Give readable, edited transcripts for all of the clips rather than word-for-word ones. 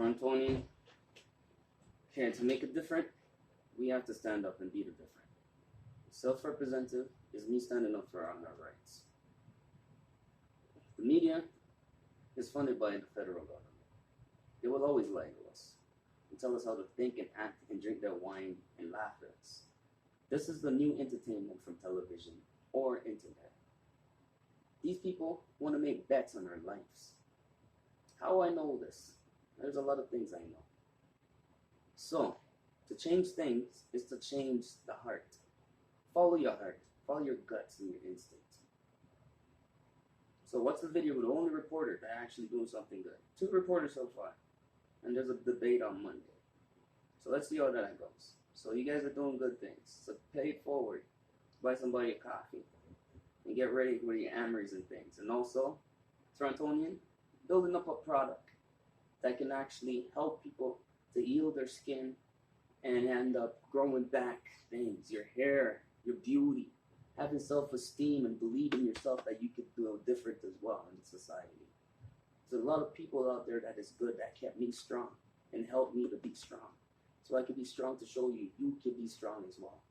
Torontonian, okay, to make it different, we have to stand up and be the different. Self-representative is me standing up for our rights. The media is funded by the federal government. They will always lie to us and tell us how to think and act and drink their wine and laugh at us. This is the new entertainment from television or internet. These people want to make bets on our lives. How I know this? There's a lot of things I know. So, to change things is to change the heart. Follow your heart. Follow your guts and your instincts. So what's the video with the only reporter that actually doing something good? 2 reporters so far. And there's a debate on Monday. So let's see how that goes. So you guys are doing good things. So pay it forward. Buy somebody a coffee. And get ready with your Amories and things. And also, Torontonian, building up a product that can actually help people to heal their skin and end up growing back things. Your hair, your beauty, having self-esteem and believe in yourself that you could do different as well in society. There's a lot of people out there that is good that kept me strong and helped me to be strong. So I could be strong to show you, you can be strong as well.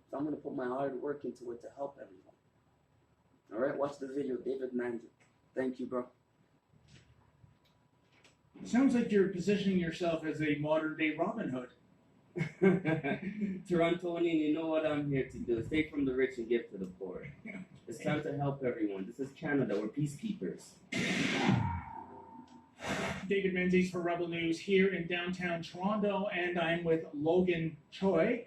So I'm going to put my hard work into it to help everyone. All right, watch the video, David Mandic. Thank you, bro. Sounds like you're positioning yourself as a modern-day Robin Hood. Torontonian, you know what I'm here to do. Take from the rich and give to the poor. It's time to help everyone. This is Canada. We're peacekeepers. David Menzies for Rebel News here in downtown Toronto, and I'm with Logan Choy.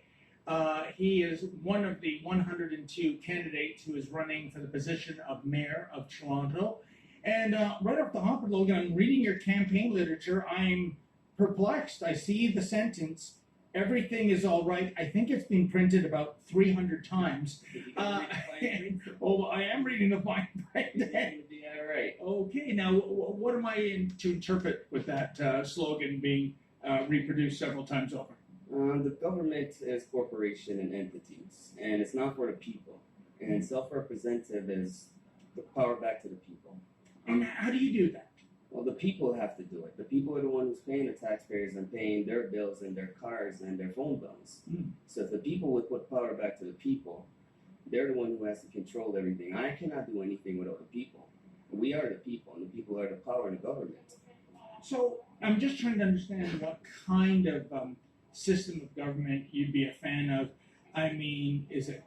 He is one of the 102 candidates who is running for the position of Mayor of Toronto. And right off the hop, Logan, I'm reading your campaign literature. I'm perplexed. I see the sentence, "Everything is all right." I think it's been printed about 300 times. Oh, I am reading the fine print. Yeah, right. Okay, now what am I to interpret with that slogan being reproduced several times over? The government is corporation and entities, and it's not for the people. And self-representative is the power back to the people. And how do you do that? Well, the people have to do it. The people are the ones who's paying the taxpayers and paying their bills and their cars and their phone bills. So if the people would put power back to the people, they're the one who has to control everything. I cannot do anything without the people. We are the people, and the people are the power in the government. So I'm just trying to understand what kind of system of government you'd be a fan of. I mean, is it,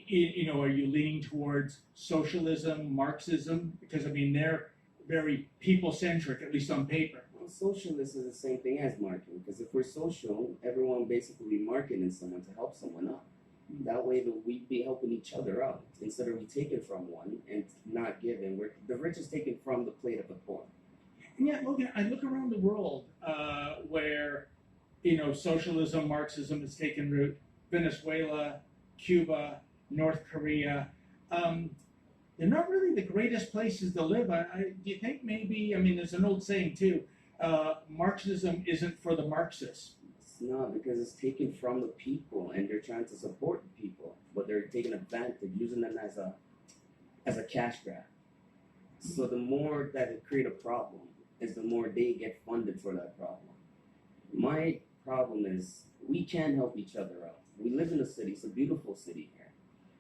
you know, are you leaning towards socialism, Marxism? Because, I mean, they're very people-centric, at least on paper. Well, socialist is the same thing as marketing, because if we're social, everyone basically marketing someone to help someone up. That way we'd be helping each other out, instead of we taking from one and not giving. The rich is taken from the plate of the poor. And yet, Logan, I look around the world where, you know, socialism, Marxism has taken root. Venezuela, Cuba, North Korea. They're not really the greatest places to live. Do you think maybe, I mean, there's an old saying too, Marxism isn't for the Marxists. It's not, because it's taken from the people, and they're trying to support the people, but they're taking advantage, using them as a cash grab. So the more that it create a problem, is the more they get funded for that problem. My problem is we can't help each other out. We live in a city, it's a beautiful city here.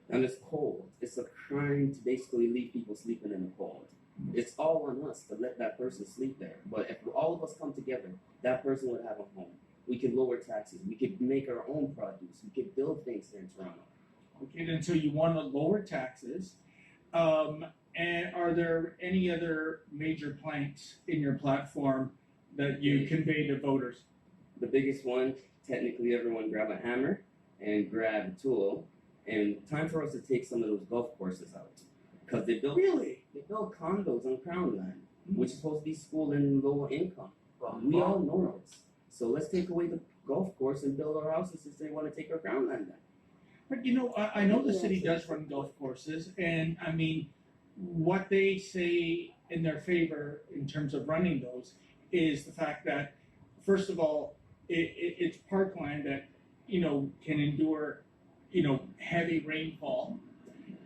And it's cold. It's a crime to basically leave people sleeping in the cold. It's all on us to let that person sleep there. But if all of us come together, that person would have a home. We could lower taxes. We could make our own produce. We could build things here in Toronto. Okay, then so you want to lower taxes. And are there any other major planks in your platform that you convey to voters? The biggest one, technically everyone grab a hammer and grab a tool. And time for us to take some of those golf courses out. Because they build condos on Crown land, which is supposed to be school and lower income. We all know this. So let's take away the golf course and build our houses since they want to take our Crown land then. But you know, I know the city does run golf courses, and I mean, what they say in their favor in terms of running those is the fact that, first of all, it's parkland that, you know, can endure, you know, heavy rainfall,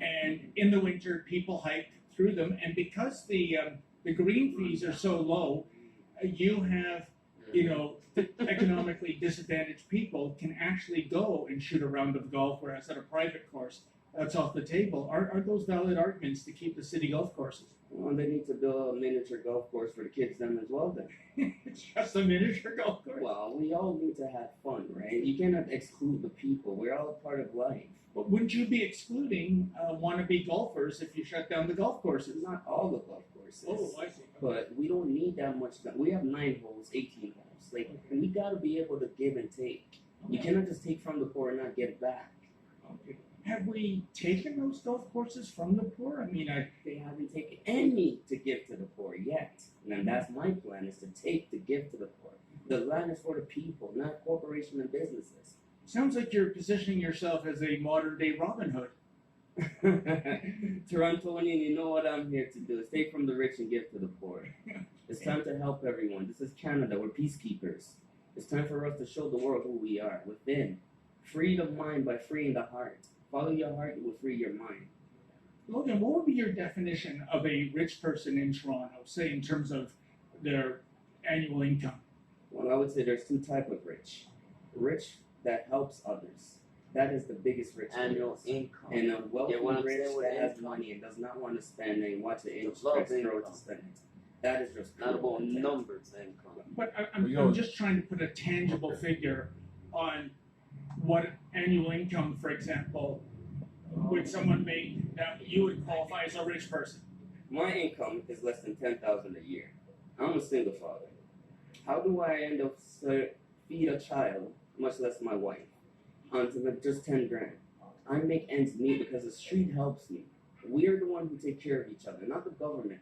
and in the winter people hike through them, and because the green fees are so low, you have economically disadvantaged people can actually go and shoot a round of golf, whereas at a private course, that's off the table. Are those valid arguments to keep the city golf courses? Well, they need to build a miniature golf course for the kids then as well then. It's just a miniature golf course? Well, we all need to have fun, right? You cannot exclude the people. We're all a part of life. But wouldn't you be excluding wannabe golfers if you shut down the golf courses? Not all the golf courses. Oh, I see. But we don't need that much. We have 9 holes, 18 holes. Like, we gotta be able to give and take. You cannot just take from the poor and not get back. Okay. Have we taken those golf courses from the poor? I mean, They haven't taken any to give to the poor yet. And that's my plan, is to take to give to the poor. The land is for the people, not corporations and businesses. Sounds like you're positioning yourself as a modern-day Robin Hood. Torontonian, you know what I'm here to do, is take from the rich and give to the poor. It's time to help everyone. This is Canada. We're peacekeepers. It's time for us to show the world who we are within. Free the mind by freeing the heart. Follow your heart, it will free your mind. Logan, what would be your definition of a rich person in Toronto, say in terms of their annual income? Well, I would say there's 2 types of rich. Rich that helps others. That is the biggest rich. Annual income. And a wealthy rich that has income. money and does not want to spend and watch the interest love grow income. to spend it. That is just Not about content. numbers income. But I'm just trying to put a tangible figure on what annual income, for example, would someone make that you would qualify as a rich person? My income is less than $10,000 a year. I'm a single father. How do I end up feed a child, much less my wife, onto just 10 grand? I make ends meet because the street helps me. We're the ones who take care of each other, not the government.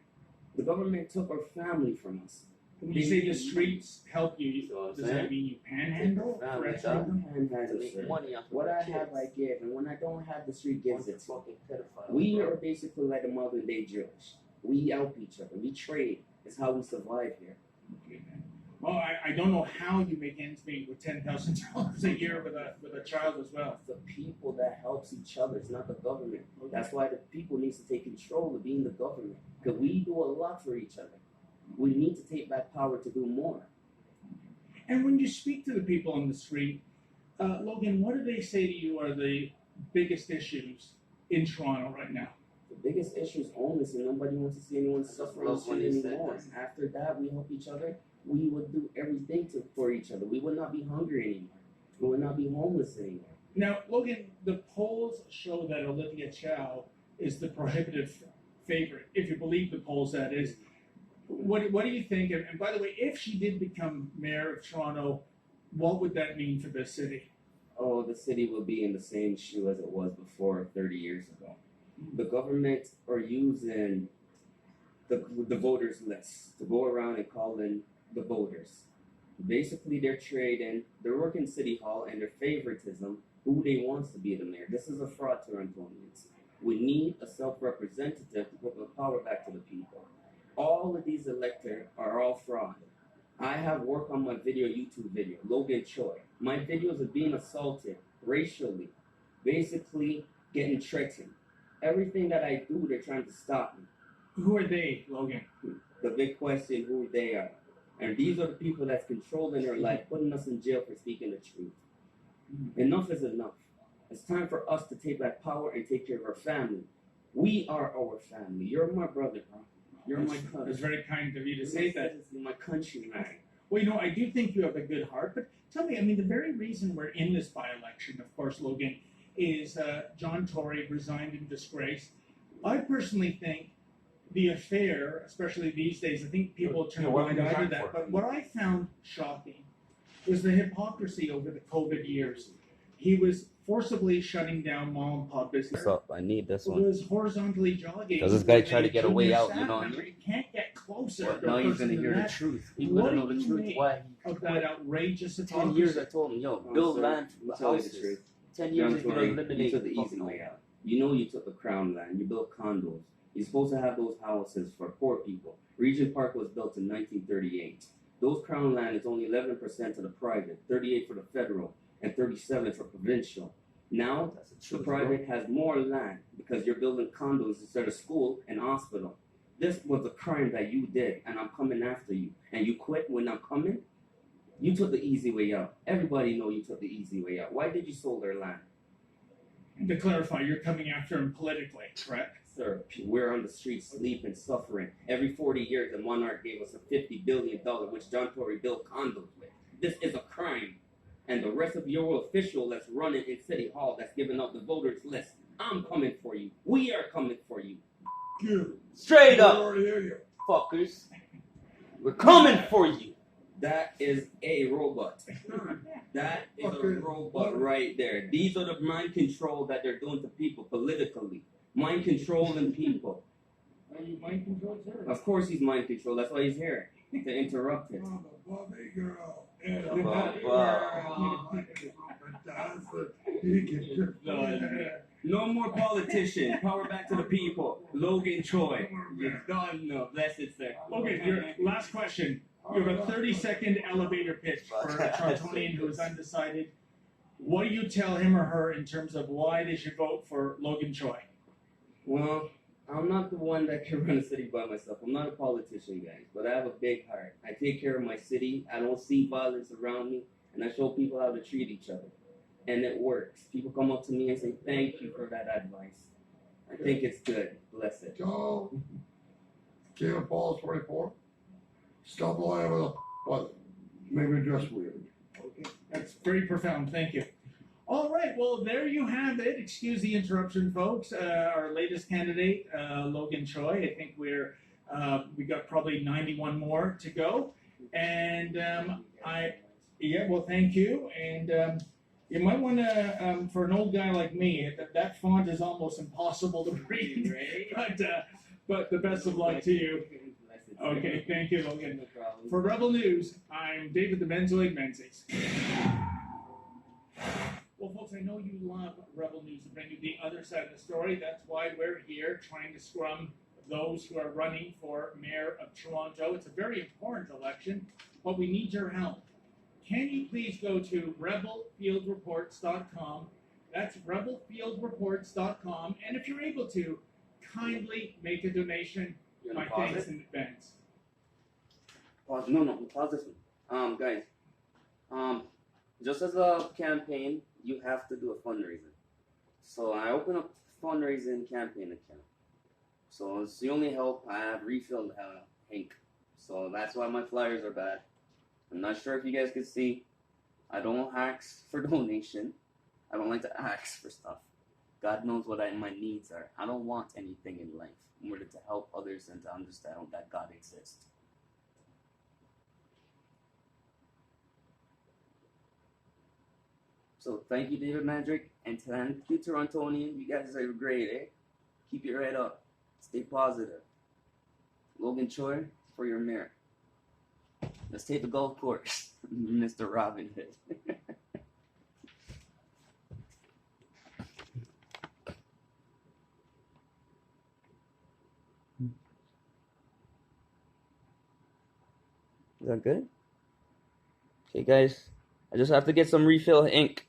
The government took our family from us. When you say the streets help you, So I'm does saying, that mean you panhandle? Family, for extra dog. income? Panhandle, Make sir. money off of What the I have, kids. I give, and when I don't have, the street gives it to me. Fucking pedophile. We are basically like the modern day Jewish. We help each other. We trade. It's how we survive here. Okay, man. Well, I don't know how you make ends meet with $10,000 a year with a child as well. It's the people that helps each other. It's not the government. That's why the people needs to take control of being the government. Because we do a lot for each other. We need to take back power to do more. And when you speak to the people on the street, Logan, what do they say to you are the biggest issues in Toronto right now? The biggest issue is homeless, and nobody wants to see anyone suffer on the love when street they said anymore. that. After that, we help each other. We would do everything for each other. We would not be hungry anymore. We would not be homeless anymore. Now, Logan, the polls show that Olivia Chow is the prohibitive favorite, if you believe the polls, that is. What do you think? And by the way, if she did become mayor of Toronto, what would that mean for the city? Oh, the city will be in the same shoe as it was before 30 years ago. The government are using the voters list to go around and call in the voters. Basically, they're trading, they're working City Hall and their favoritism, who they wants to be the mayor. This is a fraud, Torontonians. We need a self-representative to put the power back to the people. All of these electors are all fraud. I have worked on my YouTube video, Logan Choy. My videos are being assaulted racially, basically getting threatened. Everything that I do, they're trying to stop me. Who are they, Logan? The big question, who they are. And these are the people that's controlling their life, putting us in jail for speaking the truth. Enough is enough. It's time for us to take back power and take care of our family. We are our family. You're my brother, bro. You're my cousin. It's very kind of you to say that. You're my country, man. Well, I do think you have a good heart, but tell me, the very reason we're in this by-election, of course, Logan, is John Tory resigned in disgrace. I personally think the affair, especially these days, I think people turn a blind eye to that, but what I found shocking was the hypocrisy over the COVID years. He was forcibly shutting down mom and pop business. What's up? I need this He one. was horizontally jogging. Because this guy tried to with get a junior way out, staff you know what I member. mean? You can't get closer But to a now he's person gonna than hear the that. truth. He's What gonna know do the you truth. make Why? of that outrageous 10 hypocrisy? years I told him, yo, build sir, land I'll tell you the houses. truth. 10 John years he's gonna Tory, you eliminate took the easy fucking way out. You know you took the crown land. You built condos. You're supposed to have those houses for poor people. Regent Park was built in 1938. Those crown land is only 11% to the private, 38 for the federal, and 37 for provincial. Now, That's the the truth, private has more land because you're building condos instead of school and hospital. This was a crime that you did, and I'm coming after you. And you quit when I'm coming? You took the easy way out. Everybody know you took the easy way out. Why did you sold their land? To clarify, you're coming after him politically, correct? Sir, we're on the streets sleeping, suffering. Every 40 years, the monarch gave us a $50 billion, which John Tory built condos with. This is a crime. And the rest of your official that's running in City Hall, that's giving out the voters list, I'm coming for you. We are coming for you. Straight I up, already hear you. fuckers. We're coming for you. That is a robot. That is a robot right there. These are the mind control that they're doing to people politically. Mind controlling people. Are you mind controlled, sir? Of course he's mind control. That's why he's here. To interrupt it. I'm a Bobby girl. And No more politician. Power back to the people. Logan Choy. You're done. No, blessed sir. Okay, your last question. You have a 30-second elevator pitch for a Torontonian who is undecided. What do you tell him or her in terms of why they should vote for Logan Choy? Well, I'm not the one that can run a city by myself. I'm not a politician, guys, but I have a big heart. I take care of my city. I don't see violence around me, and I show people how to treat each other. And it works. People come up to me and say, thank you for that advice. I think it's good. Bless it. Joe, Kim Paul's 24. Stop lying with a weather. Maybe just weird. Okay, that's very profound. Thank you. All right, well, there you have it. Excuse the interruption, folks. Our latest candidate, Logan Choy. I think we got probably 91 more to go. And well, thank you. And you might want to, for an old guy like me, that font is almost impossible to read. But the best of luck to you. Okay, thank you, Logan. For Rebel News, I'm David the Menzoid Menzies. Well, folks, I know you love Rebel News to bring you the other side of the story. That's why we're here trying to scrum those who are running for Mayor of Toronto. It's a very important election, but we need your help. Can you please go to rebelfieldreports.com? That's rebelfieldreports.com. And if you're able to, kindly make a donation. My thanks in advance. Pause. No, pause this one. Guys, just as a campaign, you have to do a fundraiser. So I open up a fundraising campaign account. So it's the only help I have refilled ink. So that's why my flyers are bad. I'm not sure if you guys can see. I don't ask for donation. I don't like to ask for stuff. God knows what my needs are. I don't want anything in life more than to help others and to understand that God exists. So thank you, David Mandrick, and thank you, Torontonians. You guys are great, eh? Keep your head up. Stay positive. Logan Choy for your mayor. Let's take the golf course, Mr. Robin Hood. Is that good? Okay, guys. I just have to get some refill ink.